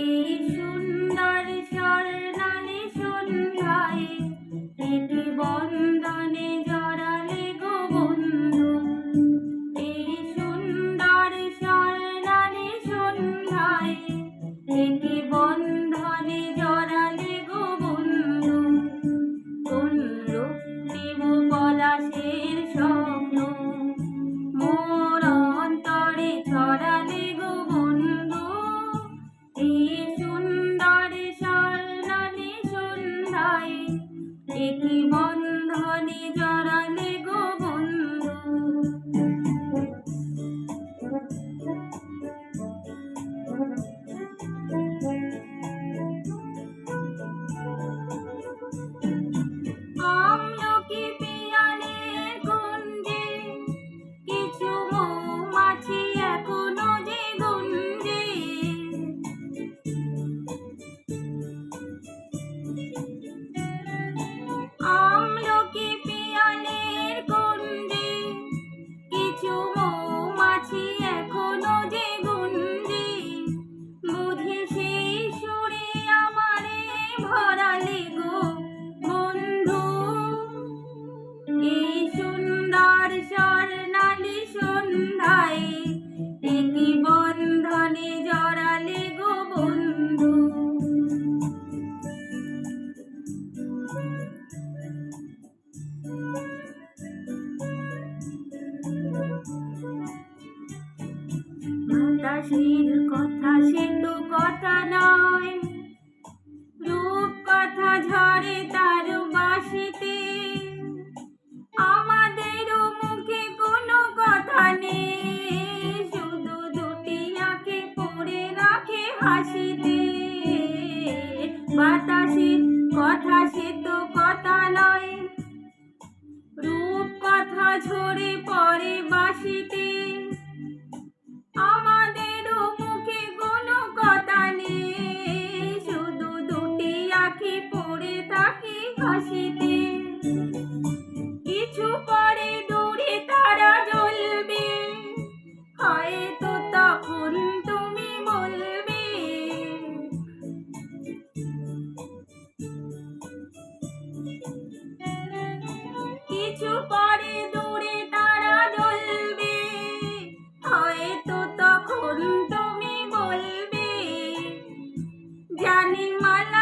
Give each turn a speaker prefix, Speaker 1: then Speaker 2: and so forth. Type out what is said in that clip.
Speaker 1: এই সুন্দর স্বর্ণালী সন্ধ্যায় এটি বন্ধনে জড়ালে গো বন্ধু। এই সুন্দর স্বর্ণালী সন্ধ্যায় এটি বন্ধনে জড়ালে গো বন্ধু। কোন রক্তিম পলাশের স্বপ্ন মোর অন্তরে ছড়ালে গো বন্ধু। এই সুন্দর স্বর্ণালী সন্ধ্যায় এটি বন্ধনে জড়ালে গো বন্ধু। আমলকি পিয়ালের কুঞ্জে কিছু মৌমাছি এখনো যে গুঞ্জে। আমলকি পিয়ালের কুঞ্জে কিছু মৌমাছি এখনো যে গুঞ্জে। বুঝি সেই সুরে আমারে ভরালে গো বন্ধু। এই সুন্দর স্বর্ণালী সন্ধ্যায় এটি বন্ধনে জড়ালে গো বন্ধু। বাতাসের কথা সে তো কথা নয়, রূপ কথা ঝরে তার বাঁশিতে। আমাদেরও মুখে কোনো কথা নেই, শুধু দুটি আঁখে পড়ে রাখে হাসিতে। বাতাসের কথা সে তো কথা নয়, রূপ কথা ঝরে পড়ে বাঁশিতে। আমাদেরও মুখে কোনো কথা নেই, শুধু দুটি আঁখে পড়ে থাকে হাসিতে। কিছু পরে দূরে তারা জ্বলবে, হয়তো তখন তুমি বলবে। কিছু পরে দূরে তারা জ্বলবে, হয়তো তখন তুমি বলবে। জানি মালা